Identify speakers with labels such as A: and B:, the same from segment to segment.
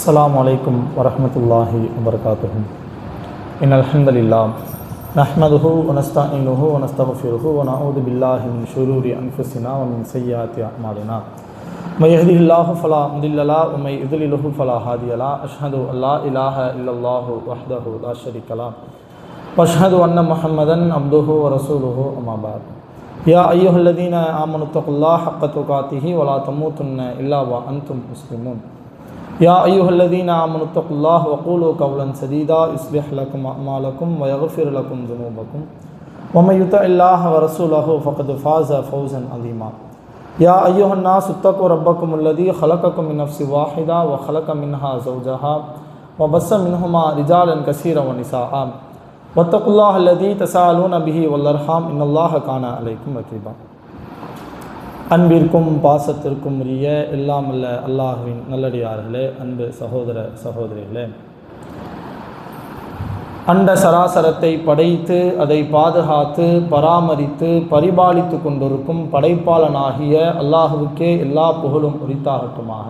A: السلام عليكم ورحمة الله وبركاته. إن الحمد لله نحمده ونستعينه ونستغفره ونعوذ بالله من شرور أنفسنا ومن سيئات أعمالنا. من يهده الله فلا مضل له ومن يضلل فلا هادي له. أشهد أن لا إله إلا الله وحده لا شريك له وأشهد أن محمدا عبده ورسوله أما بعد. يا أيها الذين آمنوا اتقوا الله حق تقاته ولا تموتن إلا وأنتم مسلمون. يا أيها الذين آمنوا اتقوا الله وقولوا قولا سديدا يصلح لكم أعمالكم ويغفر لكم ذنوبكم ومن يطع الله ورسوله فقد فاز فوزا عظيما. يا أيها الناس اتقوا ربكم الذي خلقكم من نفس واحدة وخلق منها زوجها وبث منهما رجالا كثيرا ونساء واتقوا الله الذي تساءلون به والأرحام إن الله كان عليكم رقيبا. அன்பிற்கும் பாசத்திற்கும் உரிய எல்லாம் அல்ல அல்லாஹ்வின் நல்லடியார்களே, அன்பு சகோதர சகோதரிகளே, அண்ட சராசரத்தை படைத்து அதை பாதுகாத்து பராமரித்து பரிபாலித்து கொண்டிருக்கும் படைப்பாளனாகிய அல்லாஹுவுக்கே எல்லா புகழும் உரித்தாகட்டுமாக.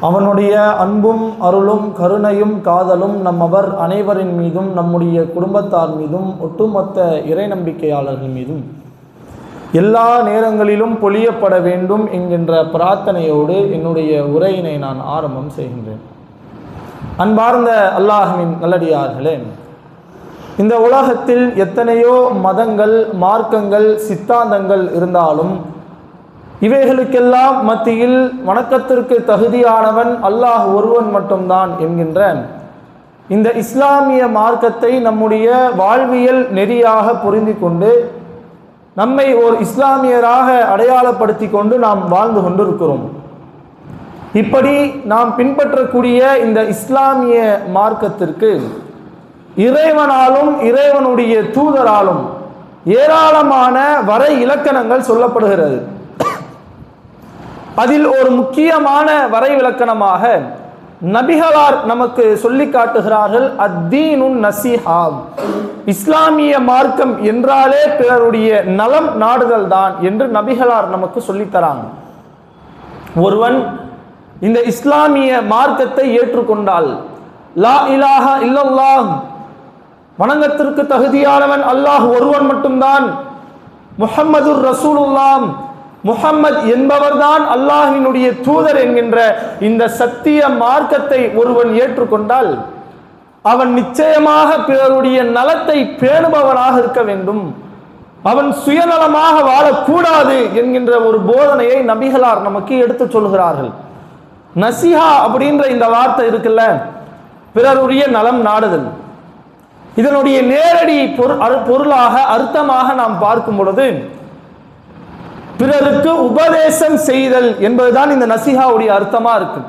A: அவனுடைய அன்பும் அருளும் கருணையும் காதலும் நம்மவர் அனைவரின் மீதும் நம்முடைய குடும்பத்தார் மீதும் ஒட்டுமொத்த இறை நம்பிக்கையாளர்கள் மீதும் எல்லா நேரங்களிலும் பொழியப்பட வேண்டும் என்கின்ற பிரார்த்தனையோடு என்னுடைய உரையினை நான் ஆரம்பம் செய்கின்றேன். அன்பார்ந்த அல்லாஹ்வின் நல்லடியார்களே, இந்த உலகத்தில் எத்தனையோ மதங்கள், மார்க்கங்கள், சித்தாந்தங்கள் இருந்தாலும் இவைகளுக்கெல்லாம் மத்தியில் வணக்கத்திற்கு தகுதியானவன் அல்லாஹ் ஒருவன் மட்டும்தான் என்கின்ற இந்த இஸ்லாமிய மார்க்கத்தை நம்முடைய வாழ்வியல் நெறியாக புரிந்து கொண்டு நம்மை ஒரு இஸ்லாமியராக அடையாளப்படுத்தி கொண்டு நாம் வாழ்ந்து கொண்டிருக்கிறோம். இப்படி நாம் பின்பற்றக்கூடிய இந்த இஸ்லாமிய மார்க்கத்திற்கு இறைவனாலும் இறைவனுடைய தூதராலும் ஏராளமான வரை இலக்கணங்கள் சொல்லப்படுகிறது. அதில் ஒரு முக்கியமான வரை விலக்கணமாக நபிகளார் நமக்கு சொல்லி காட்டுகிறார்கள், அத்தீனுன் நசீஹா, இஸ்லாமிய மார்க்கம் என்றாலே பிறருடைய நலம் நாடுதல் தான் என்று நபிகளார் நமக்கு சொல்லித்தராங்க. ஒருவன் இந்த இஸ்லாமிய மார்க்கத்தை ஏற்றுக்கொண்டால், லா இலாஹா இல்லல்லாஹ், வணங்கத்திற்கு தகுதியானவன் அல்லாஹ் ஒருவன் மட்டும்தான், முஹம்மதுர் ரசூலுல்லாஹ், முஹம்மத் என்பவர்தான் அல்லாஹ்வினுடைய தூதர் என்கின்ற இந்த சத்திய மார்க்கத்தை ஒருவன் ஏற்றுக்கொண்டால் அவன் நிச்சயமாக பிறருடைய நலத்தை பேணுபவனாக இருக்க வேண்டும், அவன் சுயநலமாக வாழக்கூடாது என்கின்ற ஒரு போதனையை நபிகளார் நமக்கு எடுத்து சொல்கிறார்கள். நசிஹா அப்படின்ற இந்த வார்த்தை இருக்குல்ல, பிறருடைய நலம் நாடுதல், இதனுடைய நேரடி பொருளாக அர்த்தமாக நாம் பார்க்கும் பொழுது பிறருக்கு உபதேசம் செய்தல் என்பதுதான் இந்த நசிஹாவுடைய அர்த்தமா இருக்கு.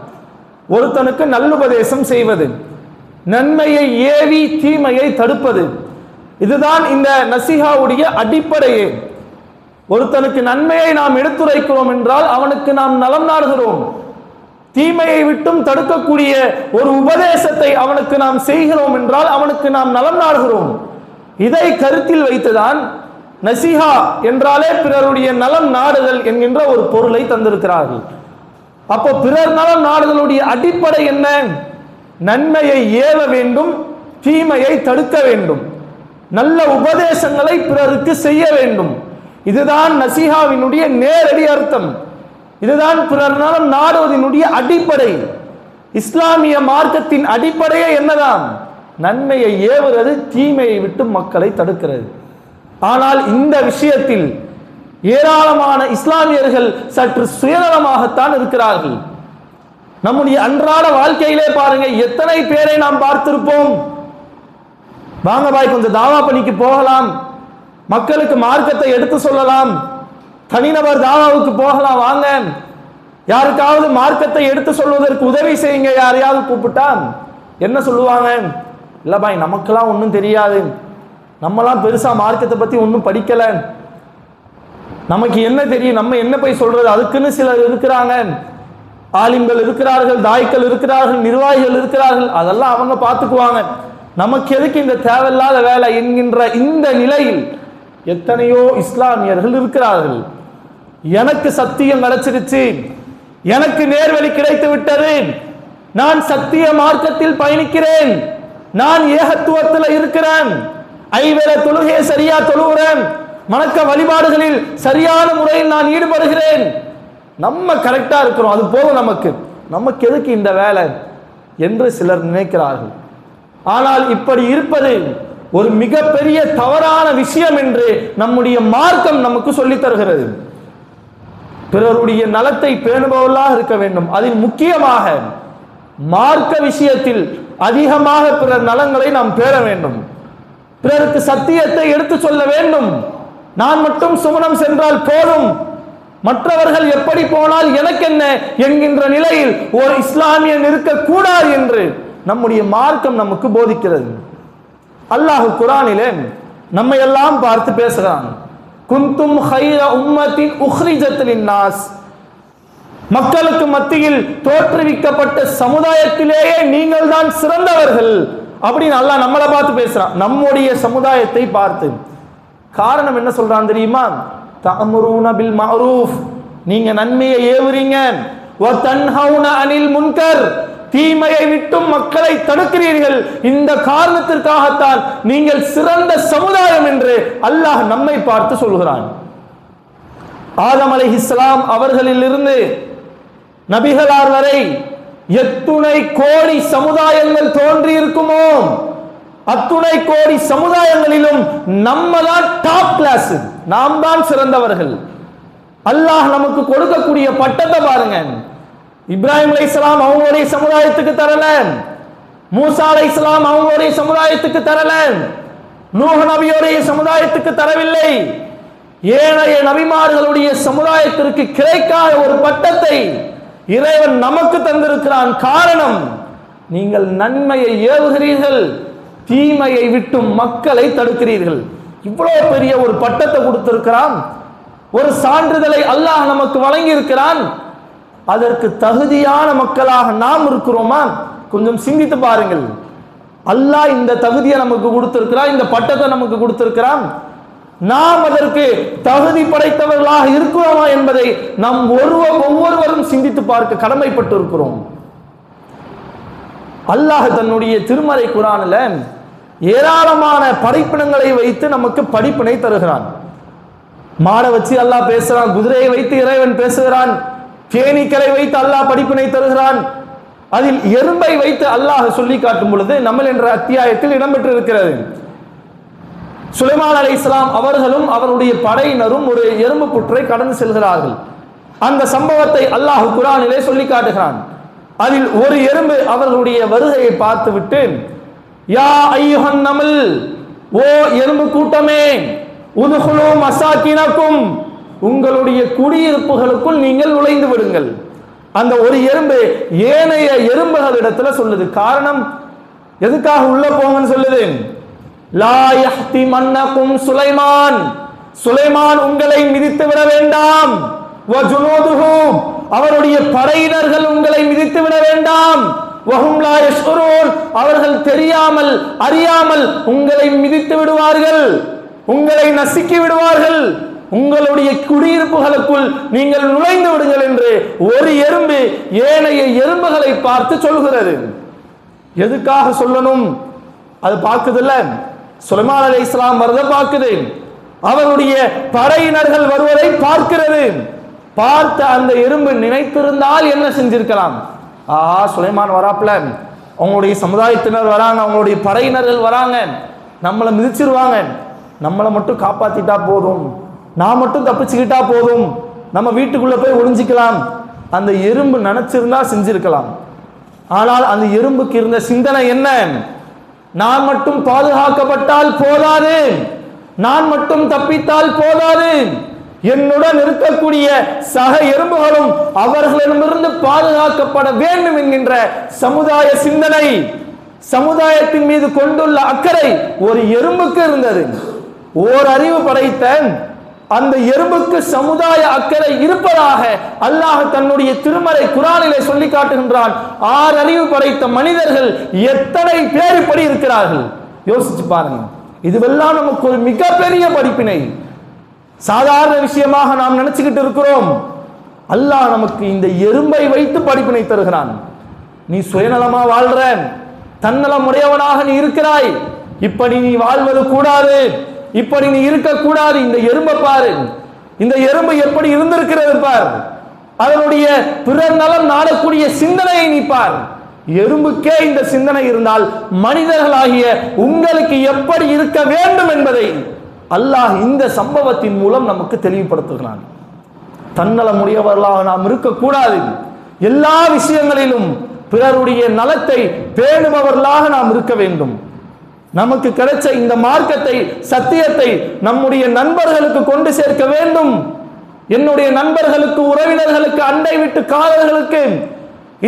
A: ஒருத்தனுக்கு நல்லுபதேசம் செய்வது, நன்மையை ஏவி தீமையை தடுப்பது, இதுதான் இந்த நசிஹாவுடைய அடிப்படையே. ஒருத்தனுக்கு நன்மையை நாம் எடுத்துரைக்கிறோம் என்றால் அவனுக்கு நாம் நலம் நாடுகிறோம், தீமையை விட்டும் தடுக்கக்கூடிய ஒரு உபதேசத்தை அவனுக்கு நாம் செய்கிறோம் என்றால் அவனுக்கு நாம் நலம் நாடுகிறோம். இதை கருத்தில் வைத்துதான் நசிஹா என்றாலே பிறருடைய நலம் நாடுதல் என்கின்ற ஒரு பொருளை தந்திருக்கிறார்கள். அப்போ பிறர் நலம் நாடுதலுடைய அடிப்படை என்ன? நன்மையை ஏவ வேண்டும், தீமையை தடுக்க வேண்டும், நல்ல உபதேசங்களை பிறருக்கு செய்ய வேண்டும். இதுதான் நசிஹாவினுடைய நேரடி அர்த்தம். இதுதான் பிறர் நலம் நாடுவதனுடைய அடிப்படை. இஸ்லாமிய மார்க்கத்தின் அடிப்படையே என்னதான்? நன்மையை ஏவுறது, தீமையை விட்டு மக்களை தடுக்கிறது. ஆனால் இந்த விஷயத்தில் ஏராளமான இஸ்லாமியர்கள் சற்று சுயநலமாகத்தான் இருக்கிறார்கள். நம்முடைய அன்றாட வாழ்க்கையிலே பாருங்க, எத்தனை பேரை நாம் பார்த்திருப்போம். வாங்க பாய், கொஞ்சம் தாவா பணிக்கு போகலாம், மக்களுக்கு மார்க்கத்தை எடுத்து சொல்லலாம், தனிநபர் தாவாவுக்கு போகலாம், வாங்க யாருக்காவது மார்க்கத்தை எடுத்து சொல்வதற்கு உதவி செய்யுங்க, யாரையாவது கூப்பிட்டா என்ன சொல்லுவாங்க? இல்ல பாய், நமக்கெல்லாம் ஒன்றும் தெரியாது, நம்மலாம் பெருசா மார்க்கத்தை பத்தி ஒன்றும் படிக்கல, நமக்கு என்ன தெரியும், நம்ம என்ன போய் சொல்றது? அதுக்குன்னு சிலர் இருக்கிறாங்க, ஆலிம்கள் இருக்கிறார்கள், தாய்க்கள் இருக்கிறார்கள், நிர்வாகிகள் இருக்கிறார்கள், அதெல்லாம் அவங்க பார்த்துக்குவாங்க, நமக்கு எதுக்கு இந்த தேவையில்லாத வேலை என்கின்ற இந்த நிலையில் எத்தனையோ இஸ்லாமியர்கள் இருக்கிறார்கள். எனக்கு சத்தியம் கிடைச்சிருச்சு, எனக்கு நேர்வழி கிடைத்து விட்டது, நான் சத்திய மார்க்கத்தில் பயணிக்கிறேன், நான் ஏகத்துவத்தில் இருக்கிறேன், ஐவேள தொழுகையை சரியா தொழுகிறேன், வணக்க வழிபாடுகளில் சரியான முறையில் நான் ஈடுபடுகிறேன், நம்ம கரெக்டா இருக்கிறோம், அது போதும், நமக்கு எதுக்கு இந்த வேலை என்று சிலர் நினைக்கிறார்கள். ஆனால் இப்படி இருப்பது ஒரு மிகப்பெரிய தவறான விஷயம் என்று நம்முடைய மார்க்கம் நமக்கு சொல்லித் தருகிறது. பிறருடைய நலத்தை பேணுபவர்களாக இருக்க வேண்டும். அதில் முக்கியமாக மார்க்க விஷயத்தில் அதிகமாக பிறர் நலங்களை நாம் பேண வேண்டும். பிறருக்கு சத்தியத்தை எடுத்து சொல்ல வேண்டும். நான் மட்டும் சுமணம் சென்றால் போதும், மற்றவர்கள் எப்படி போனால் எனக்கு என்ன என்கின்ற நிலையில் ஒரு இஸ்லாமியன் இருக்கக்கூடாது என்று நம்முடைய மார்க்கம் நமக்கு போதிக்கிறது. அல்லாஹ் குர்ஆனிலே நம்மை எல்லாம் பார்த்து பேசுகிறான். குந்தும் ஹைர உம்மத்தின் உஹ்ரிஜத் லின்னாஸ், மக்களுக்கு மத்தியில் தோற்றுவிக்கப்பட்ட சமுதாயத்திலேயே நீங்கள் தான் சிறந்தவர்கள் அப்படின்னு அல்லாஹ் நம்மளை பார்த்து பேசுறான், நம்முடைய சமுதாயத்தை பார்த்து. காரணம் என்ன சொல்றான் தெரியுமா? தஅமுருன பில் மஅரூஃப், நீங்க நன்மையை ஏவுறீங்க, வ தன்ஹவுன அனில் முன்கர், தீமையை விட்டும் மக்களை தடுக்கிறீர்கள். இந்த காரணத்திற்காகத்தான் நீங்கள் சிறந்த சமுதாயம் என்று அல்லாஹ் நம்மை பார்த்து சொல்கிறான். ஆதம் அலைஹிஸ்ஸலாம் அவர்களிலிருந்து நபிகளார் வரை எத்துணை கோடி சமுதாயங்கள் தோன்றி இருக்குமோ அத்துணை கோடி சமுதாயங்களிலும் நம்ம தான் டாப் கிளாஸ், நாம் தான் சிறந்தவர்கள். அல்லாஹ் நமக்கு கொடுக்கக்கூடிய பட்டத்தை பாருங்க. இப்ராஹிம் அலைஹிஸ்ஸலாம் அவங்களுடைய சமுதாயத்துக்கு தரல, மூசா அலைஹிஸ்ஸலாம் அவங்களுடைய சமுதாயத்துக்கு தரல, நூஹ் நபியோடைய சமுதாயத்துக்கு தரவில்லை. ஏனைய நபிமார்களுடைய சமுதாயத்திற்கு கிடைக்காத ஒரு பட்டத்தை இறைவன் நமக்கு தந்திருக்கிறான். காரணம், நீங்கள் நன்மையை ஏவுகிறீர்கள், தீமையை விட்டும் மக்களை தடுக்கிறீர்கள். இவ்வளவு பெரிய ஒரு பட்டத்தை கொடுத்திருக்கிறான், ஒரு சான்றிதழை அல்லாஹ் நமக்கு வழங்கி இருக்கிறான். அதற்கு தகுதியான மக்களாக நாம் இருக்கிறோமா? கொஞ்சம் சிந்தித்து பாருங்கள். அல்லாஹ் இந்த தகுதியை நமக்கு கொடுத்திருக்கிறான், இந்த பட்டத்தை நமக்கு கொடுத்திருக்கிறான். நாம் அதற்கு தகுதி படைத்தவர்களாக இருக்கிறோமா என்பதை நாம் ஒவ்வொருவரும் சிந்தித்து பார்க்க கடமைப்பட்டு இருக்கிறோம். அல்லாஹ் தன்னுடைய திருமறை குர்ஆனில் ஏராளமான படைப்பினங்களை வைத்து நமக்கு படிப்பினை தருகிறான். மாடை வச்சு அல்லாஹ் பேசுறான், குதிரையை வைத்து இறைவன் பேசுகிறான், தேனீக்களை வைத்து அல்லாஹ் படிப்பினை தருகிறான். அதில் எறும்பை வைத்து அல்லாஹ் சொல்லி காட்டும் பொழுது நம்மள் என்ற அத்தியாயத்தில் இடம்பெற்றிருக்கிறது. சுலைமான் அலைஹிஸ்ஸலாம் அவர்களும் அவருடைய படையினரும் ஒரு எறும்பு புற்றை கடந்து செல்கிறார்கள். அந்த சம்பவத்தை அல்லாஹ் குர்ஆனிலே சொல்லி காட்டுகிறான். அதில் ஒரு எறும்பு அவர்களுடைய வருகையை பார்த்துவிட்டு, யா ஐயுஹன் நமல், ஓ எறும்பு கூட்டமே, உதுகுலு மசாகினக்கும், உங்களுடைய குடியிருப்புகளுக்குள் நீங்கள் நுழைந்து விடுங்கள். அந்த ஒரு எறும்பு ஏனைய எறும்புகளிடத்துல சொல்லுது. காரணம், எதுக்காக உள்ள போங்கன்னு சொல்லுது? லா யஹ்திமன்னகும் சுலைமான், சுலைமான் உங்களை மிதித்து விட வேண்டாம், வஜுனூதுஹு, அவருடைய படையினர்கள் உங்களை மிதித்து விட வேண்டாம், வஹும் லா யஷ்உரூன், அவர்கள் தெரியாமல் அறியாமல் உங்களை மிதித்து விடுவார்கள், உங்களை நசுக்கி விடுவார்கள், உங்களுடைய குடியிருப்புகளுக்குள் நீங்கள் நுழைந்து விடுங்கள் என்று ஒரு எறும்பு ஏனைய எறும்புகளை பார்த்து சொல்கிறது. எதுக்காக சொல்லணும்? அது பார்க்குதுல்ல, சுலைமான் அலைஹிஸ்ஸலாம் வரதை பார்க்குது, அவருடைய படையினர்கள் வருவதை பார்க்கிறது. பார்த்த அந்த எறும்பு நினைத்திருந்தால் என்ன செஞ்சிருக்கலாம்? சுலைமான் வராப்ல, அவங்களுடைய சமுதாயத்தினர் வராங்க, அவங்களுடைய படையினர்கள் வராங்க, நம்மளை மிதிச்சிருவாங்க, நம்மளை மட்டும் காப்பாத்திட்டா போதும், நான் மட்டும் தப்பிச்சுக்கிட்டா போதும், நம்ம வீட்டுக்குள்ள போய் ஒளிஞ்சிக்கலாம். அந்த எறும்பு நினைச்சிருந்தா செஞ்சிருக்கலாம். ஆனால் அந்த எறும்புக்கு இருந்த சிந்தனை என்ன? நான் மட்டும் பாதுகாக்கப்பட்டால் போதாது, நான் மட்டும் தப்பித்தால் போதாது, என்னுடன் இருக்கக்கூடிய சக எறும்புகளும் அவர்களிடமிருந்து பாதுகாக்கப்பட வேண்டும் என்கின்ற சமுதாய சிந்தனை, சமுதாயத்தின் மீது கொண்டுள்ள அக்கறை ஒரு எறும்புக்கு இருந்தது. ஓர் அறிவு படைத்த அந்த எறும்புக்கு சமுதாய அக்கறை இருப்பதாக அல்லாஹ் தன்னுடைய திருமறை குர்ஆனிலே சொல்லி காட்டுகின்றான். 6 அறிவு படைத்த மனிதர்கள் எத்தனை பேர் இப்படி இருக்கிறார்கள்? யோசிச்சு பாருங்க. இதுவெல்லாம் நமக்கு ஒரு மிகப்பெரிய படிப்பினை. சாதாரண விஷயமாக நாம் நினைச்சுக்கிட்டு இருக்கிறோம். அல்லாஹ் நமக்கு இந்த எறும்பை வைத்து படிப்பினை தருகிறான். நீ சுயநலமா வாழ்ற, தன்னலம் உடையவனாக நீ இருக்கிறாய், இப்படி நீ வாழ்வது கூடாது, இப்படி நீ இருக்கக்கூடாது. இந்த எறும்பை பாரு, இந்த எறும்பு எப்படி இருந்திருக்கிறது பார், அதனுடைய பிறர் நலம் நாடக்கூடிய சிந்தனையை நீ பார். எறும்புக்கே இந்த சிந்தனை இருந்தால் மனிதர்களாகிய உங்களுக்கு எப்படி இருக்க வேண்டும் என்பதை அல்லாஹ் இந்த சம்பவத்தின் மூலம் நமக்கு தெளிவுபடுத்துகிறான். தன்னலமுடையவர்களாக நாம் இருக்கக்கூடாது, எல்லா விஷயங்களிலும் பிறருடைய நலத்தை பேணுபவர்களாக நாம் இருக்க வேண்டும். நமக்கு கிடைச்ச இந்த மார்க்கத்தை, சத்தியத்தை நம்முடைய நண்பர்களுக்கு கொண்டு சேர்க்க வேண்டும். என்னுடைய நண்பர்களுக்கு, உறவினர்களுக்கு, அண்டை வீட்டு காதல்களுக்கு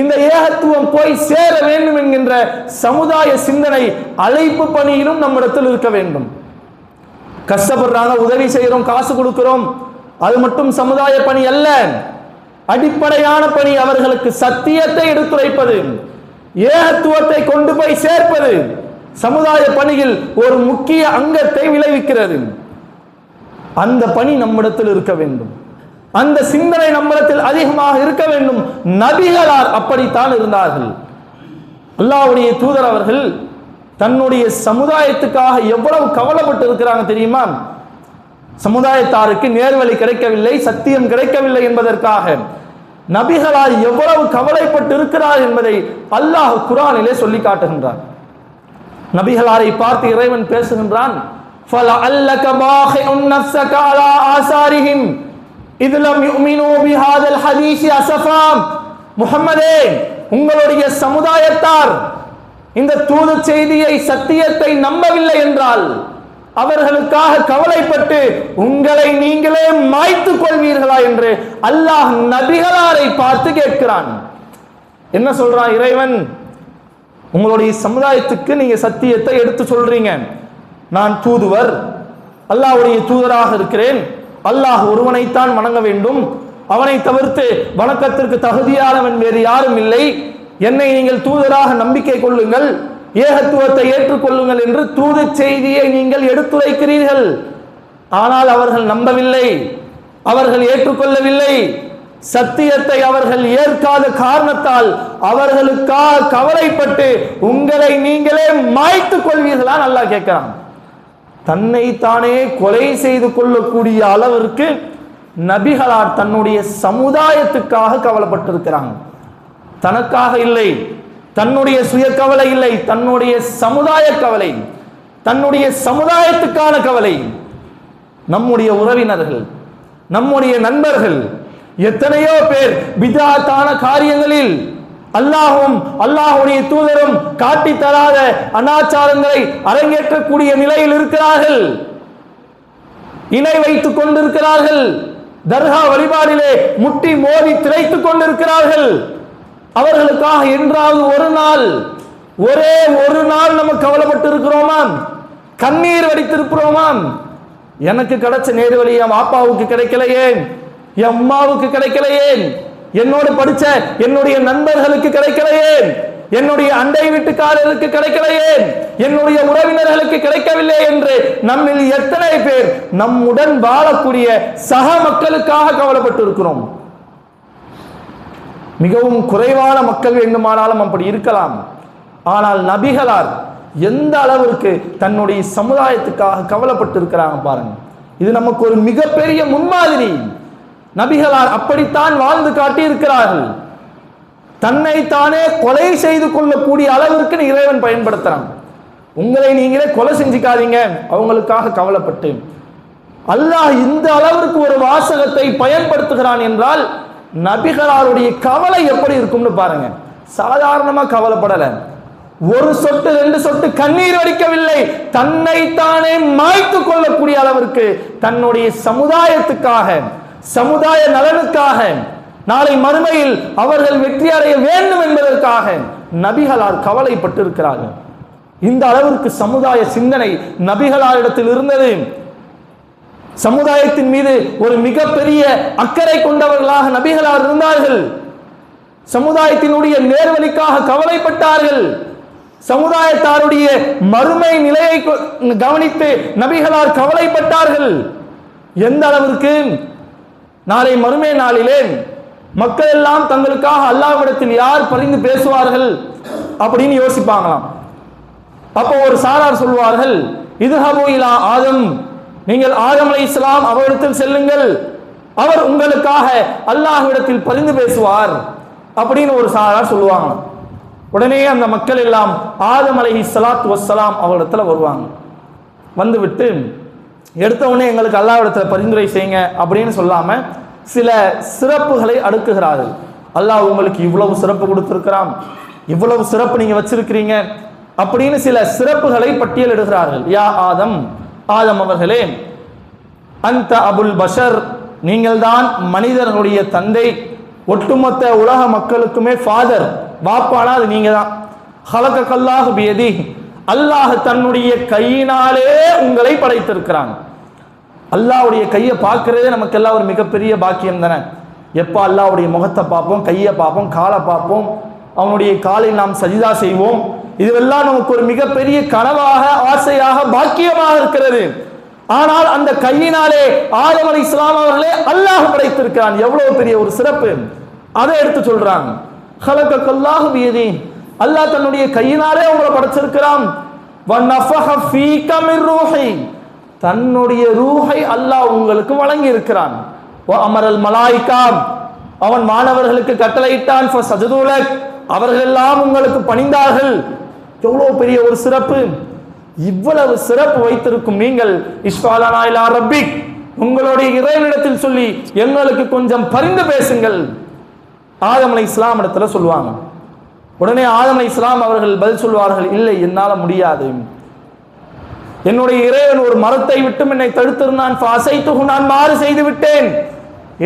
A: இந்த ஏகத்துவம் போய் சேர வேண்டும் என்கின்ற சமுதாய சிந்தனை அழைப்பு பணியிலும் நம்மிடத்தில் இருக்க வேண்டும். கஷ்டப்படுறாங்க, உதவி செய்கிறோம், காசு கொடுக்கிறோம், அது மட்டும் சமுதாய பணி அல்ல. அடிப்படையான பணி அவர்களுக்கு சத்தியத்தை எடுத்துரைப்பது, ஏகத்துவத்தை கொண்டு போய் சேர்ப்பது சமுதாய பணியில் ஒரு முக்கிய அங்கத்தை விளைவிக்கிறது. அந்த பணி நம்மிடத்தில் இருக்க வேண்டும், அந்த சிந்தனை நம்மிடத்தில் அதிகமாக இருக்க வேண்டும். நபிகளார் அப்படித்தான் இருந்தார்கள். அல்லாஹ்வுடைய தூதர் அவர்கள் தன்னுடைய சமுதாயத்துக்காக எவ்வளவு கவலைப்பட்டு இருக்கிறாங்க தெரியுமா? சமுதாயத்தாருக்கு நேர்வழி கிடைக்கவில்லை, சத்தியம் கிடைக்கவில்லை என்பதற்காக நபிகளார் எவ்வளவு கவலைப்பட்டு இருக்கிறார் என்பதை அல்லாஹ் குர்ஆனிலே சொல்லி காட்டுகின்றார். நபிகளாரை பார்த்து இறைவன் பேசுகின்றான், فَلَعَلَّكَ بَاخِعٌ نَفْسَكَ عَلَى آثَارِهِمْ إِذْ لَمْ يُؤْمِنُوا بِهَذَا الْحَدِيثِ أَسَفًا. முஹம்மதே, உங்களுடைய சமுதாயத்தார் இந்த தூது செய்தியை, சத்தியத்தை நம்பவில்லை என்றால் அவர்களுக்காக கவலைப்பட்டு உங்களை நீங்களே மாய்த்துக் கொள்வீர்களா என்று அல்லாஹ் நபிகளாரை பார்த்து கேட்கிறான். என்ன சொல்றான் இறைவன்? உங்களுடைய சமுதாயத்துக்கு நீங்க சத்தியத்தை எடுத்து சொல்றீங்க, நான் தூதுவர், அல்லாஹ்வுடைய தூதராக இருக்கிறேன், அல்லாஹ் ஒருவனைத்தான் வணங்க வேண்டும், அவனை தவிர்த்து வணக்கத்திற்கு தகுதியானவன் வேறு யாரும் இல்லை, என்னை நீங்கள் தூதராக நம்பிக்கை கொள்ளுங்கள், ஏகத்துவத்தை ஏற்றுக்கொள்ளுங்கள் என்று தூது செய்தியை நீங்கள் எடுத்துரைக்கிறீர்கள். ஆனால் அவர்கள் நம்பவில்லை, அவர்கள் ஏற்றுக்கொள்ளவில்லை. சத்தியத்தை அவர்கள் ஏற்காத காரணத்தால் அவர்களுக்காக கவலைப்பட்டு உங்களை நீங்களே மாய்த்துக் கொள்வீர்களா? நல்லா கேட்கிறான். தன்னை தானே கொலை செய்து கொள்ளக்கூடிய அளவிற்கு நபிகளார் தன்னுடைய சமுதாயத்துக்காக கவலைப்பட்டிருக்கிறாங்க. தனக்காக இல்லை, தன்னுடைய சுய கவலை இல்லை, தன்னுடைய சமுதாய கவலை, தன்னுடைய சமுதாயத்துக்கான கவலை. நம்முடைய உறவினர்கள், நம்முடைய நண்பர்கள் எத்தனையோ பேர் பித்ஆத்தான காரியங்களில் அல்லாஹ்வும் அல்லாஹ்வுடைய தூதரும் காட்டி தராத அனாச்சாரங்களை அரங்கேற்றக்கூடிய நிலையில் இருக்கிறார்கள், இணை வைத்துக் கொண்டிருக்கிறார்கள், தர்கா வழிபாடிலே முட்டி மோதி திரைத்துக் கொண்டிருக்கிறார்கள். அவர்களுக்காக என்றாவது ஒரு நாள், ஒரே ஒரு நாள் நம்ம கவலைப்பட்டு இருக்கிறோமா? கண்ணீர் வடித்திருக்கிறோமா? எனக்கு கிடைச்ச நேர்வழி என் அப்பாவுக்கு கிடைக்கலையே, என் அம்மாவுக்கு கிடைக்கலையே, என்னோடு படிச்ச என்னுடைய நண்பர்களுக்கு கிடைக்கலையே, என்னுடைய அண்டை வீட்டுக்காரருக்கு கிடைக்கலையே, என்னுடைய உறவினர்களுக்கு கிடைக்கவில்லை என்று நம்மில் எத்தனை பேர் நம்முடன் வாழக்கூடிய சக மக்களுக்காக கவலைப்பட்டு இருக்கிறோம்? மிகவும் குறைவான மக்கள் வேண்டுமானாலும் அப்படி இருக்கலாம். ஆனால் நபிகளார் எந்த அளவிற்கு தன்னுடைய சமுதாயத்துக்காக கவலைப்பட்டு இருக்கிறாங்க பாருங்க. இது நமக்கு ஒரு மிகப்பெரிய முன்மாதிரி. நபிகளார் அப்படித்தான் வாழ்ந்து காட்டி இருக்கிறார்கள். தன்னை தானே கொலை செய்து கொள்ளக்கூடிய அளவிற்கு இறைவன் பயன்படுத்துறான். உங்களை நீங்களே கொலை செஞ்சுக்காதீங்க அவங்களுக்காக கவலைப்பட்டு. அல்லாஹ் இந்த அளவிற்கு ஒரு வாசகத்தை பயன்படுத்துகிறான் என்றால் நபிகளாருடைய கவலை எப்படி இருக்கும்னு பாருங்க. சாதாரணமா கவலைப்படல, ஒரு சொட்டு ரெண்டு சொட்டு கண்ணீர் வடிக்கவில்லை, தன்னை தானே மாய்த்து கொள்ளக்கூடிய அளவிற்கு தன்னுடைய சமுதாயத்துக்காக, சமுதாய நலனுக்காக, நாளை மறுமையில் அவர்கள் வெற்றி அடைய வேண்டும் என்பதற்காக நபிகளார் கவலைப்பட்டு இருக்கிறார்கள். இந்த அளவிற்கு சமுதாய சிந்தனை நபிகளாரிடத்தில் இருந்தது. சமுதாயத்தின் மீது ஒரு மிகப்பெரிய அக்கறை கொண்டவர்களாக நபிகளார் இருந்தார்கள். சமுதாயத்தினுடைய நேர்வழிக்காக கவலைப்பட்டார்கள். சமுதாயத்தாருடைய மறுமை நிலையை கவனித்து நபிகளார் கவலைப்பட்டார்கள். எந்த அளவிற்கு நாளை மறுமை நாளிலே மக்கள் எல்லாம் தங்களுக்காக அல்லாஹ்விடத்தில் யார் பரிந்து பேசுவார்கள் அப்படின்னு யோசிப்பாங்களாம். அப்போ ஒரு சாரார் சொல்வார்கள், இதுஹபு இலா ஆதம், நீங்கள் ஆதம் அலைஹிஸ்ஸலாம் அவரிடத்தில் செல்லுங்கள், அவர் உங்களுக்காக அல்லாஹ்விடத்தில் பரிந்து பேசுவார் அப்படின்னு ஒரு சாரார் சொல்லுவாங்க. உடனே அந்த மக்கள் எல்லாம் ஆதம் அலைஹிஸ்ஸலாத்து வஸ்ஸலாம் அவரிடத்துல வருவாங்க. வந்துவிட்டு எடுத்த உடனே எங்களுக்கு அல்லாஹ்விடத்தில் பரிந்துரை செய்யுங்க அப்படின்னு சொல்லாம சில சிறப்புகளை அடுக்குகிறார்கள். அல்லாஹ் உங்களுக்கு இவ்வளவு சிறப்பு கொடுத்திருக்கிறான், இவ்வளவு சிறப்பு நீங்க வச்சிருக்கிறீங்க அப்படின்னு சில சிறப்புகளை பட்டியலிடுகிறார்கள். யா ஆதம், ஆதம் அவர்களே, அந்த அபுல் பஷர், நீங்கள் தான் மனிதர்களுடைய தந்தை, ஒட்டுமொத்த உலக மக்களுக்குமே ஃபாதர், வாப்பானா அது நீங்க தான். ஹலகல்லாஹு பியதி, அல்லாஹ் தன்னுடைய கையினாலே உங்களை படைத்திருக்கிறான். அல்லாஹ்வுடைய கையை பார்க்கறதே நமக்கு எல்லாம் ஒரு மிகப்பெரிய பாக்கியம் தானே. எப்போ அல்லாஹ்வுடைய முகத்தை பார்ப்போம், கையை பார்ப்போம், காலை பார்ப்போம், அவனுடைய காலில் நாம் சஜிதா செய்வோம். இதுவெல்லாம் நமக்கு ஒரு மிகப்பெரிய கனவாக, ஆசையாக, பாக்கியமாக இருக்கிறது. ஆனால் அந்த கையினாலே ஆதம் அலைஹிஸ்ஸலாம் அவர்களே அல்லாஹ் படைத்திருக்கிறான். எவ்வளவு பெரிய ஒரு சிறப்பு, அதை எடுத்து சொல்றாங்க. ஹலகல்லாஹு பியதி, அல்லாஹ் தன்னுடைய கையினாலே உங்களை படைச்சிருக்கிறான். வநஃபஹ ஃபீக மிர் ரூஹி, தன்னுடைய ரூஹை அல்லாஹ் உங்களுக்கு வழங்கி இருக்கிறான். அமரல் மலாயிகா, அவன் மாணவர்களுக்கு கட்டளையிட்டான். ஃபஸஜது லக், அவர்கள் எல்லாம் உங்களுக்கு பணிந்தார்கள். எவ்வளவு பெரிய ஒரு சிறப்பு. இவ்வளவு சிறப்பு வைத்திருக்கும் நீங்கள் இஸ்ஃபாலனா இலா ரப்பிக், உங்களுடைய இறைவனிடத்தில் சொல்லி எங்களுக்கு கொஞ்சம் பரிந்து பேசுங்கள் ஆதம் அலைஹிஸ்ஸலாம் இடத்துல சொல்லுவாங்க. உடனே ஆதம் அலைஹிஸ்ஸலாம் அவர்கள் பதில் சொல்வார்கள், இல்லை, என்னால முடியாது. என்னுடைய இறைவன் ஒரு மரத்தை விட்டு என்னை தடுத்திருந்தான், நான் மாறு செய்து விட்டேன்.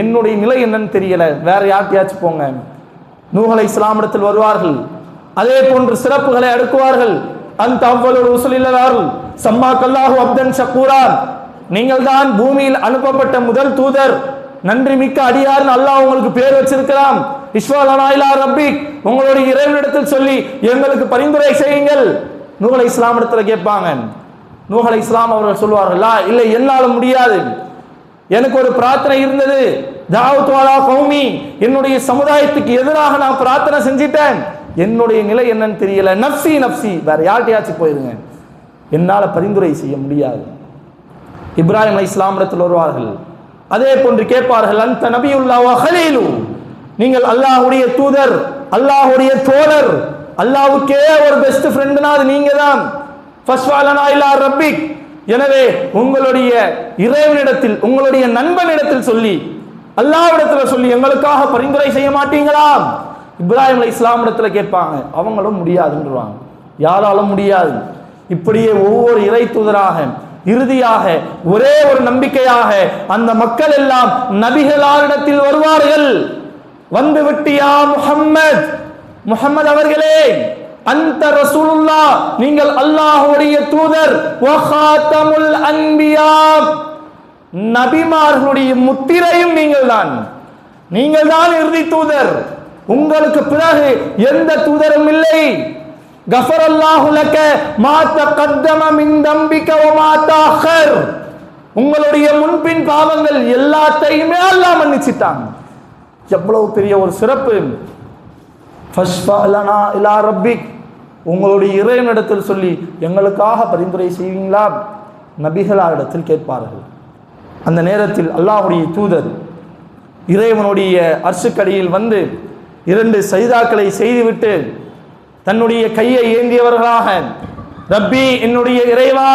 A: என்னுடைய நிலை என்னன்னு தெரியல, வேற யார்கிட்டயாச்சும் போங்க. நூஹ் அலைஹிஸ்ஸலாம் இடத்தில் வருவார்கள். அதே போன்று சிறப்புகளை அடுக்குவார்கள். அந்த அவ்வளவு ரசூலுல்லாஹ் சம்மாக்கல்லாஹு அப்தன் ஷக்கூரா, நீங்கள் தான் பூமியில் அனுப்பப்பட்ட முதல் தூதர், நன்றி மிக்க அடியார்னு அல்லாஹ் உங்களுக்கு பேர் வச்சிருக்கலாம். இஸ்ஃபாலனா இலா ரப்பிக், உங்களுடைய இறைவனிடத்தில் சொல்லி எங்களுக்கு பரிந்துரை செய்யுங்கள். நூஹ் அலைஹிஸ்ஸலாம் இடத்துல கேட்பாங்க. நூஹ் அலைஹிஸ்ஸலாம் அவர்கள் சொல்வார்கள், இல்லை, என்னால முடியாது. எனக்கு ஒரு பிரார்த்தனை இருந்தது, தஅவுது அலா கௌமி, என்னுடைய சமுதாயத்துக்கு எதிராக நான் பிரார்த்தனை செஞ்சிட்டேன். என்னுடைய நிலை என்னன்னு தெரியல, நஃப்சி நஃப்சி, வேற யார்கிட்டயாச்சும் போயிருங்க, என்னால பரிந்துரை செய்ய முடியாது. இப்ராஹிம் அலைஹிஸ்ஸலாம் இடத்தில் வருவார்கள். அதே போன்று கேட்பார்கள், அந்த நபியுல்லாஹ் வ ஹலீலு, நீங்கள் அல்லாஹ்வுடைய தூதர், அல்லாஹ்வுடைய தோழர், அல்லாஹ்வுக்கே ஒரு பெஸ்ட் ஃப்ரெண்ட்னா அது நீங்க தான். ஃபஸ்ஃபாலனா இலா ரப்பிக், எனவே உங்களுடைய இறைவனிடத்தில், உங்களுடைய நண்பனிடத்தில் சொல்லி, அல்லாஹ்விடத்தில் சொல்லி எங்களுக்காக பரிந்துரை செய்ய மாட்டீங்களா? இப்ராஹிம் அலைஹிஸ்ஸலாம் இடத்துல கேட்பாங்க. அவங்களும் முடியாதுன்றாங்க, யாராலும் முடியாது. இப்படியே ஒவ்வொரு இறை தூதராக இறுதியாக ஒரே ஒரு நம்பிக்கையாக அந்த மக்கள் எல்லாம் நபிகளாரிடத்தில் வருவார்கள். வந்து விட்டியா முஹம்மத், முஹம்மது அவர்களே, அந்த ரசூலுல்லாஹ், நீங்கள் அல்லாஹ்வுடைய தூதர், வ காத்தமுல் அன்பியா, நபிமார்களுடைய முத்திரையும் நீங்கள் தான், நீங்கள் தான் இறுதி தூதர், உங்களுக்கு பிறகு எந்த தூதரும் இல்லை. கஃபரல்லாஹு லக மா தகத்தம மின் தம்பிக வ மா தஅஹர், உங்களுடைய முன்பின் பாவங்கள் எல்லாத்தையுமே அல்லாஹ் மன்னிச்சிட்டாங்க. எவ்வளவு பெரிய ஒரு சிறப்பு. ஃபஸ்ஃபலனா இலா ரப்பிக், உங்களுடைய இறைவனிடத்தில் சொல்லி எங்களுக்காக பரிந்துரை செய்வீங்களா? நபிகளாரிடத்தில் கேட்பார்கள். அந்த நேரத்தில் அல்லாஹ்வுடைய தூதர் இறைவனுடைய அர்ஷுக்கடியில் வந்து 2 சஜிதாக்களை செய்துவிட்டு தன்னுடைய கையை ஏந்தியவர்களாக, ரப்பி, என்னுடைய இறைவா,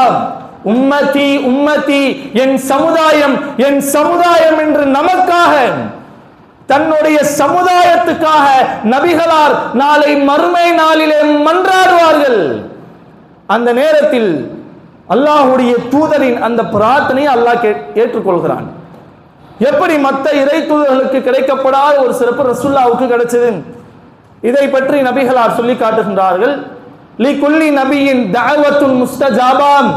A: உம்மதி உம்மதி, என் சமுதாயம் என் சமுதாயம் என்று நமக்காக, தன்னுடைய சமுதாயத்துக்காக நபிகளார் நாளை மறுமை நாளிலே மன்றாடுவார்கள். அந்த நேரத்தில் அல்லாஹ்வுடைய தூதரின் அந்த பிரார்த்தனையை அல்லாஹ் ஏற்றுக்கொள்கிறான். எப்படி மற்ற இறை தூதர்களுக்கு கிடைக்கப்படாத ஒரு சிறப்பு ரசூலுல்லாஹ்வுக்கு கிடைச்சது, இதை பற்றி நபிகளார் சொல்லி காட்டுகின்றார்கள். லி குல்லி நபியின் தஅவத்துன் முஸ்தஜாபான்,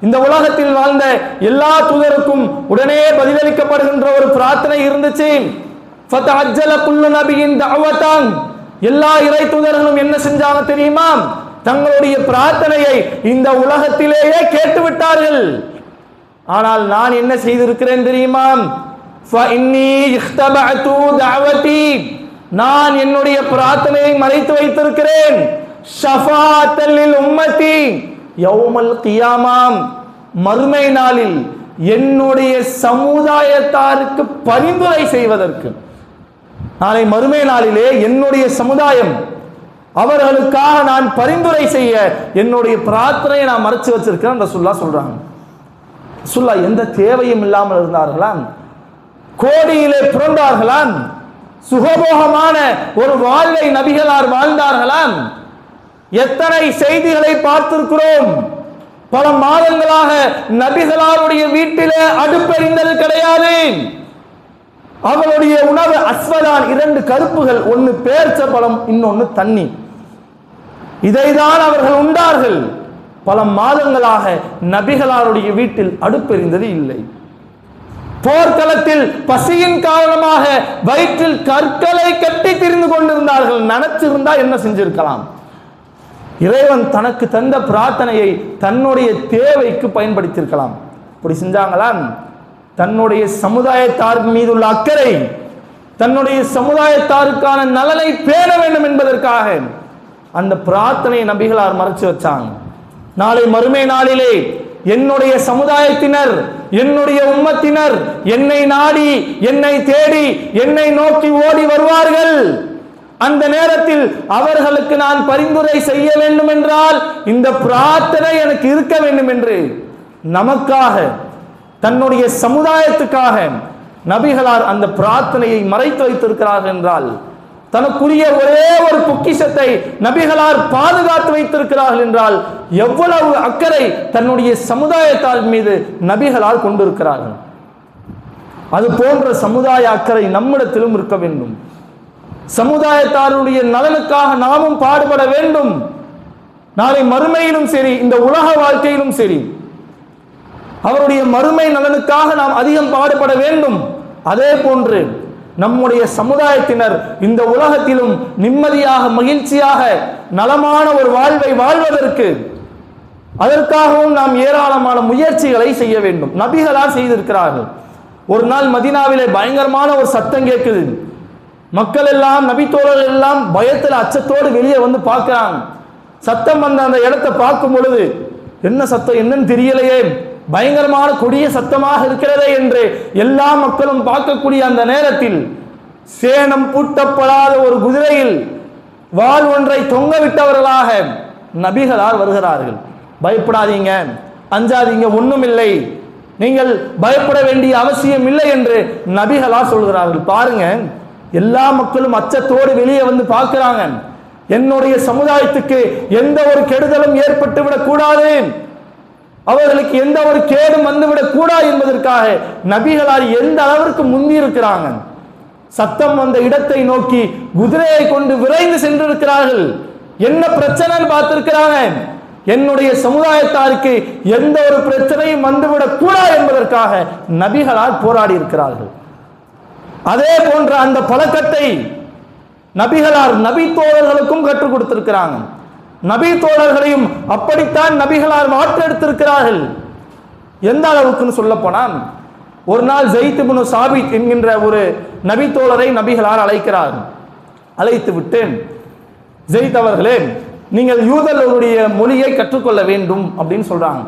A: இந்த உலகத்தில் வாழ்ந்த எல்லா தூதருக்கும் உடனே பதிலளிக்கப்படுகின்ற ஒரு பிரார்த்தனை இருந்துச்சு. ஃபதஅஜ்ஜல குல்லு நபியின் தஅவதான், எல்லா இறை தூதர்களும் என்ன செஞ்சாங்க தெரியுமா? தங்களுடைய பிரார்த்தனையை இந்த உலகத்திலேயே கேட்டு விட்டார்கள். ஆனால் நான் என்ன செய்திருக்கிறேன் தெரியுமா? நான் என்னுடைய பிரார்த்தனையை மறைத்து வைத்திருக்கிறேன். ஷஃபாஅத்தல் லில் உம்மதி யௌமல் கியாமாம், மறுமை நாளில் என்னுடைய சமுதாயத்தாருக்கு பரிந்துரை செய்வதற்கு. நாளை மறுமை நாளிலே என்னுடைய சமுதாயம் அவர்களுக்காக நான் பரிந்துரை செய்ய என்னுடைய பிரார்த்தனையை நான் மறைச்சு வச்சிருக்கிறேன் ரசூலுல்லாஹ் சொல்றாங்க. ரசூலுல்லாஹ் எந்த தேவையும் இல்லாமல் இருந்தார்களாம், கோடியிலே புரண்டார்களாம், சுகபோகமான ஒரு வாழ்வை நபிகளார் வாழ்ந்தார்களாம். எத்தனை செய்திகளை பார்த்திருக்கிறோம். பல மாதங்களாக நபிகளாருடைய வீட்டிலே அடுப்பெறிந்தது கிடையாது. அவருடைய உணவு அஸ்வதான், 2 கருப்புகள், ஒன்னு பேர்ச்ச பழம், இன்னொன்னு தண்ணி. இதைதான் அவர்கள் உண்டார்கள். பல மாதங்களாக நபிகளாருடைய வீட்டில் அடுப்பெறிந்தது இல்லை. போர்க்களத்தில் பசியின் காரணமாக வயிற்றில் கற்களை கட்டி திரிந்து கொண்டிருந்தார்கள். நினைச்சிருந்தா என்ன செஞ்சிருக்கலாம்? இறைவன் தனக்கு தந்த பிரார்த்தனையை தன்னுடைய தேவைக்கு பயன்படுத்தியிருக்கலாம். இப்படி செஞ்சாங்களா? தன்னுடைய சமுதாயத்தார் மீதுள்ள அக்கறை, தன்னுடைய சமுதாயத்தாருக்கான நலனை பேண வேண்டும் என்பதற்காக அந்த பிரார்த்தனையை நபிகளார் மறைச்சு வச்சாங்க. நாளை மறுமை நாளிலே என்னுடைய சமுதாயத்தினர், என்னுடைய உம்மத்தினர் என்னை நாடி, என்னை தேடி, என்னை நோக்கி ஓடி வருவார்கள். அந்த நேரத்தில் அவர்களுக்கு நான் பரிந்துரை செய்ய வேண்டும் என்றால் இந்த பிரார்த்தனை எனக்கு இருக்க வேண்டும் என்று நமக்காக, தன்னுடைய சமுதாயத்துக்காக நபிகளார் அந்த பிரார்த்தனையை மறைத்து வைத்திருக்கிறார்கள் என்றால், தனக்குரிய ஒரே ஒரு பொக்கிஷத்தை நபிகளார் பாதுகாத்து வைத்திருக்கிறார்கள் என்றால் எவ்வளவு அக்கறை தன்னுடைய சமுதாயத்தார் மீது நபிகளார் கொண்டிருக்கிறார்கள். அது போன்ற சமுதாய அக்கறை நம்மிடத்திலும் இருக்க வேண்டும். சமுதாயத்தாருடைய நலனுக்காக நாமும் பாடுபட வேண்டும். நாளை மறுமையிலும் சரி, இந்த உலக வாழ்க்கையிலும் சரி, அவருடைய மறுமை நலனுக்காக நாம் அதிகம் பாடுபட வேண்டும். அதே போன்று நம்முடைய சமுதாயத்தினர் இந்த உலகத்திலும் நிம்மதியாக, மகிழ்ச்சியாக, நலமான ஒரு வாழ்வை வாழ்வதற்கு அதற்காகவும் நாம் ஏராளமான முயற்சிகளை செய்ய வேண்டும். நபிகளார் செய்திருக்கிறார்கள். ஒரு நாள் மதீனாவிலே பயங்கரமான ஒரு சத்தம் கேட்குது. மக்கள் எல்லாம், நபி தோழர்கள் எல்லாம் பயத்தில் அச்சத்தோடு வெளியே வந்து பார்க்கிறாங்க. சத்தம் வந்த அந்த இடத்தை பார்க்கும் பொழுது என்ன சத்தம் என்னன்னு தெரியலையே, பயங்கரமான கொடிய சத்தமாக இருக்கிறதே என்று எல்லா மக்களும் பார்க்கக்கூடிய அந்த நேரத்தில் சேணம் பூட்டப்படாத ஒரு குதிரையில் வாள் ஒன்றை தொங்க விட்டவர்களாக நபிகளார் வருகிறார்கள். பயப்படாதீங்க, அஞ்சாதீங்க, ஒண்ணும் இல்லை, நீங்கள் பயப்பட வேண்டிய அவசியம் இல்லை என்று நபிகளார் சொல்கிறார்கள். பாருங்க, எல்லா மக்களும் அச்சத்தோடு வெளியே வந்து பார்க்கிறாங்க. என்னுடைய சமுதாயத்துக்கு எந்த ஒரு கெடுதலும் ஏற்பட்டு விடக் கூடாது, அவர்களுக்கு எந்த ஒரு கேடும் வந்துவிடக் கூடாது என்பதற்காக நபிகளார் எந்த அளவிற்கு முந்தி இருக்கிறாங்க. சத்தம் வந்த இடத்தை நோக்கி குதிரையை கொண்டு விரைந்து சென்றிருக்கிறார்கள். என்ன பிரச்சனைன்னு பார்த்திருக்கிறாங்க. என்னுடைய சமுதாயத்தாருக்கு எந்த ஒரு பிரச்சனையும் வந்துவிடக் கூடாது என்பதற்காக நபிகளார் போராடி இருக்கிறார்கள். அதே போன்ற அந்த பழக்கத்தை நபிகளார் நபி தோழர்களுக்கும் கற்றுக் கொடுத்திருக்கிறாங்க. நபி தோழர்களையும் அப்படித்தான் நபிகளார் மாற்றெடுத்திருக்கிறார்கள். எந்த அளவுக்குன்னு சொல்ல போனால், ஒரு நாள் ஸைத் இப்னு சாபித் என்கின்ற ஒரு நபி தோழரை நபிகளார் அழைக்கிறார். அழைத்து விட்டு, ஸைத் அவர்களே, நீங்கள் யூதர்களுடைய மொழியை கற்றுக்கொள்ள வேண்டும் அப்படின்னு சொல்றாங்க.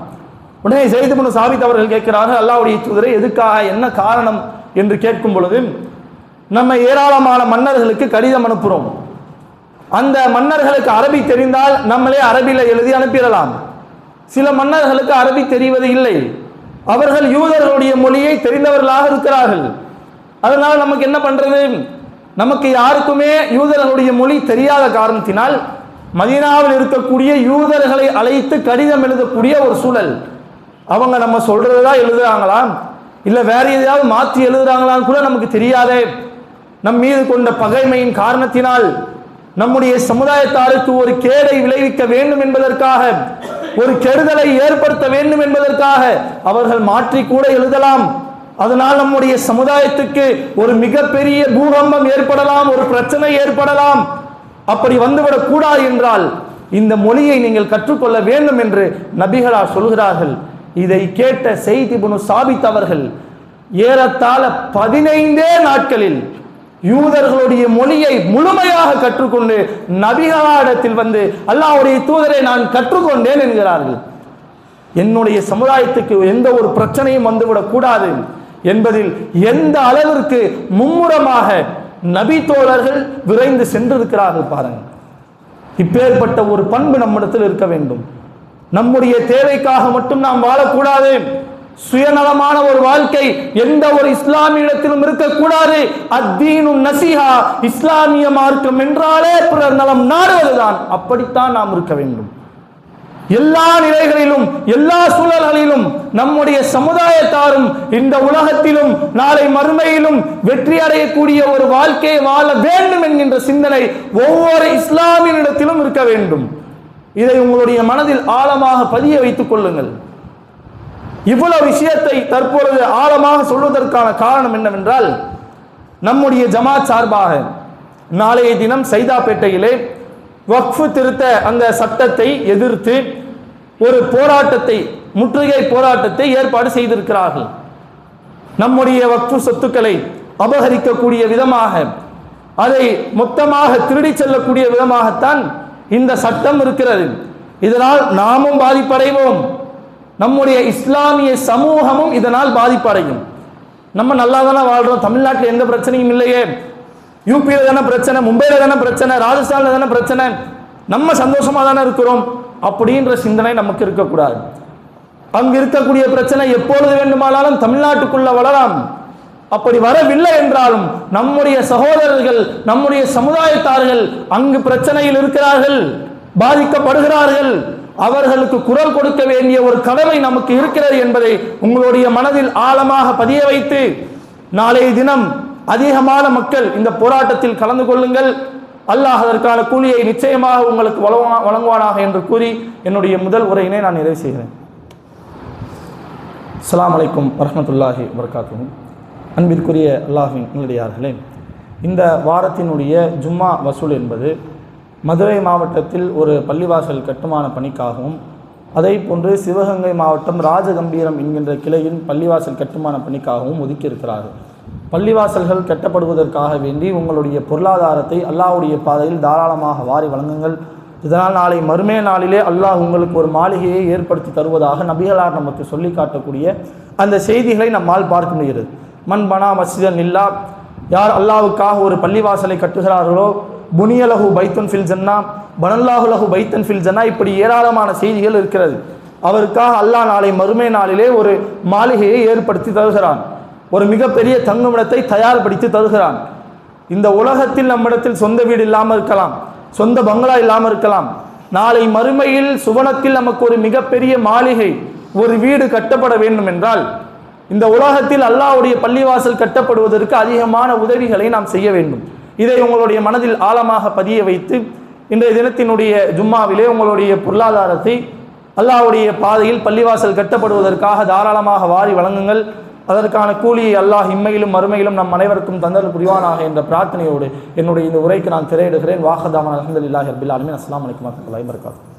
A: உடனே ஸைத் இப்னு சாபித் அவர்கள் கேட்கிறார்கள், அல்லாஹ்வுடைய தூதரே, எதுக்காக, என்ன காரணம் என்று கேட்கும் பொழுது, நம்ம ஏராளமான மன்னர்களுக்கு கடிதம் அனுப்புறோம். அந்த மன்னர்களுக்கு அரபி தெரிந்தால் நம்மளே அரபியில எழுதி அனுப்பிடலாம். சில மன்னர்களுக்கு அரபி தெரிவது இல்லை, அவர்கள் யூதர்களுடைய மொழியை தெரிந்தவர்களாக இருக்கிறார்கள். அதனால நமக்கு என்ன பண்றது, நமக்கு யாருக்குமே யூதர்களுடைய மொழி தெரியாத காரணத்தினால் மதீனாவில் இருக்கக்கூடிய யூதர்களை அழைத்து கடிதம் எழுதக்கூடிய ஒரு சூழல். அவங்க நம்ம சொல்றதுதான் எழுதுறாங்களா, இல்ல வேற எதையாவது மாற்றி எழுதுறாங்களான்னு கூட நமக்கு தெரியாதே. நம் மீது கொண்ட பகைமையின் காரணத்தினால் நம்முடைய சமுதாயத்தாருக்கு ஒரு கேடை விளைவிக்க வேண்டும் என்பதற்காக, ஒரு கெடுதலை ஏற்படுத்த வேண்டும் என்பதற்காக அவர்கள் மாற்றி கூட எழுதலாம். அதனால் நம்முடைய சமுதாயத்துக்கு ஒரு மிகப்பெரிய பூகம்பம் ஏற்படலாம், ஒரு பிரச்சனை ஏற்படலாம். அப்படி வந்துவிடக் கூடாது என்றால் இந்த மொழியை நீங்கள் கற்றுக்கொள்ள வேண்டும் என்று நபிகளார் சொல்கிறார்கள். இதை கேட்ட ஸைத் இப்னு சாபித் அவர்கள் ஏறத்தாழ 15 நாட்களில் யூதர்களுடைய மொழியை முழுமையாக கற்றுக்கொண்டு நபிகளிடத்தில் வந்து அல்லாஹ்வுடைய தூதரை நான் கற்றுக்கொண்டேன் என்கிறார்கள். என்னுடைய சமுதாயத்துக்கு எந்த ஒரு பிரச்சனையும் வந்துவிடக் கூடாது என்பதில் எந்த அளவிற்கு மும்முரமாக நபி தோழர்கள் விரைந்து சென்றிருக்கிறார்கள் பாருங்கள். இப்பேற்பட்ட ஒரு பண்பு நம்மிடத்தில் இருக்க வேண்டும். நம்முடைய தேவைக்காக மட்டும் நாம் வாழக்கூடாது. சுயநலமான ஒரு வாழ்க்கை எந்த ஒரு இஸ்லாமியிடத்திலும் இருக்கக்கூடாது. அத்தீனு நசிஹா, இஸ்லாமிய மார்க்கம் என்றாலே பிறர் நலம் நாடுவதுதான். அப்படித்தான் நாம் இருக்க வேண்டும். எல்லா நிலைகளிலும் எல்லா சூழல்களிலும் நம்முடைய சமுதாயத்தாரும் இந்த உலகத்திலும் நாளை மறுமையிலும் வெற்றி அடையக்கூடிய ஒரு வாழ்க்கையை வாழ வேண்டும் என்கின்ற சிந்தனை ஒவ்வொரு இஸ்லாமியனிடத்திலும் இருக்க வேண்டும். இதை உங்களுடைய மனதில் ஆழமாக பதிய வைத்துக் கொள்ளுங்கள். இவ்வளவு விஷயத்தை தற்பொழுது ஆழமாக சொல்வதற்கான காரணம் என்னவென்றால், நம்முடைய ஜமாத் சார்பாக நாளைய தினம் சைதாப்பேட்டையிலே வக்ஃப் திருத்த அந்த சட்டத்தை எதிர்த்து ஒரு போராட்டத்தை, முற்றுகை போராட்டத்தை ஏற்பாடு செய்திருக்கிறார்கள். நம்முடைய வக்ஃப் சொத்துக்களை அபகரிக்கக்கூடிய விதமாக, அதை மொத்தமாக திருடி செல்லக்கூடிய விதமாகத்தான் இந்த சட்டம் இருக்கிறது. இதனால் நாமும் பாதிப்படைவோம், நம்முடைய இஸ்லாமிய சமூகமும் இதனால் பாதிப்படையும். நம்ம நல்லா தானே வாழ்றோம், தமிழ்நாட்டில் எந்த பிரச்சனையும் இல்லையே, யூபியில் தானே பிரச்சனை, மும்பையில் தானே பிரச்சனை, ராஜஸ்தானில் தானே பிரச்சனை, நம்ம சந்தோஷமா தானே இருக்கிறோம் அப்படின்ற சிந்தனை நமக்கு இருக்கக்கூடாது. அங்கு இருக்கக்கூடிய பிரச்சனை எப்பொழுது வேண்டுமானாலும் தமிழ்நாட்டுக்குள்ள வளரலாம். அப்படி வரவில்லை என்றாலும் நம்முடைய சகோதரர்கள், நம்முடைய சமுதாயத்தார்கள் அங்கு பிரச்சனையில் இருக்கிறார்கள், பாதிக்கப்படுகிறார்கள். அவர்களுக்கு குரல் கொடுக்க வேண்டிய ஒரு கடமை நமக்கு இருக்கிறது என்பதை உங்களுடைய மனதில் ஆழமாக பதிய வைத்து, நாளைய தினம் அதிகமான மக்கள் இந்த போராட்டத்தில் கலந்து கொள்ளுங்கள். அல்லாஹ் அதற்கான கூலியை நிச்சயமாக உங்களுக்கு வழங்குவானாக என்று கூறி என்னுடைய முதல் உரையினை நான் நிறைவு செய்கிறேன். அஸ்ஸலாமு அலைக்கும் வரஹ்மத்துல்லாஹி வபரகாத்துஹு. அன்பிற்குரிய அல்லாஹ்வின் நல்லடியார்களே, இந்த வாரத்தினுடைய ஜும்மா வசூல் என்பது மதுரை மாவட்டத்தில் ஒரு பள்ளிவாசல் கட்டுமான பணிக்காகவும், அதை போன்று சிவகங்கை மாவட்டம் ராஜகம்பீரம் என்கின்ற கிளையின் பள்ளிவாசல் கட்டுமான பணிக்காகவும் ஒதுக்கியிருக்கிறார்கள். பள்ளிவாசல்கள் கட்டப்படுவதற்காக வேண்டி உங்களுடைய பொருளாதாரத்தை அல்லாஹ்வுடைய பாதையில் தாராளமாக வாரி வழங்குங்கள். இதனால் நாளை மறுமை நாளிலே அல்லாஹ் உங்களுக்கு ஒரு மாளிகையை ஏற்படுத்தி தருவதாக நபிகளார் நமக்கு சொல்லி காட்டக்கூடிய அந்த செய்திகளை நம்மால் பார்க்க முடிகிறது. மன் பனா மஸ்ஜிதன் இல்லா, யார் அல்லாஹ்வுக்காக ஒரு பள்ளிவாசலை கட்டுகிறார்களோ, புனியலஹு பைத்துன் ஃபில் ஜன்னா, பனல்லாஹு லஹு பைத்தன் ஃபில் ஜன்னா, இப்படி ஏராளமான செய்திகள் இருக்கிறது. அவருக்காக அல்லாஹ் நாளை மறுமை நாளிலே ஒரு மாளிகையை ஏற்படுத்தி தருகிறான், ஒரு மிகப்பெரிய தங்குமிடத்தை தயார்படுத்தி தருகிறான். இந்த உலகத்தில் நம்மிடத்தில் சொந்த வீடு இல்லாமல் இருக்கலாம், சொந்த பங்களா இல்லாமல் இருக்கலாம். நாளை மறுமையில் சுவனத்தில் நமக்கு ஒரு மிகப்பெரிய மாளிகை, ஒரு வீடு கட்டப்பட வேண்டும் என்றால் இந்த உலகத்தில் அல்லாஹ்வுடைய பள்ளிவாசல் கட்டப்படுவதற்கு அதிகமான உதவிகளை நாம் செய்ய வேண்டும். இதை உங்களுடைய மனதில் ஆழமாக பதிய வைத்து இன்றைய தினத்தினுடைய ஜும்மாவிலே உங்களுடைய பொருளாதாரத்தை அல்லாஹ்வுடைய பாதையில் பள்ளிவாசல் கட்டப்படுவதற்காக தாராளமாக வாரி வழங்குங்கள். அதற்கான கூலியை அல்லாஹ் இம்மையிலும் மறுமையிலும் நம் அனைவருக்கும் தந்தல் புரிவானாக என்ற பிரார்த்தனையோடு என்னுடைய இந்த உரைக்கு நான் திரையிடுகிறேன். வாஹதாமன் அல்ஹம்துலில்லாஹி ரப்பில் ஆலமீன். அஸ்ஸலாமு அலைக்கும் வரஹ்மத்துல்லாஹி வபரகாத்துஹு.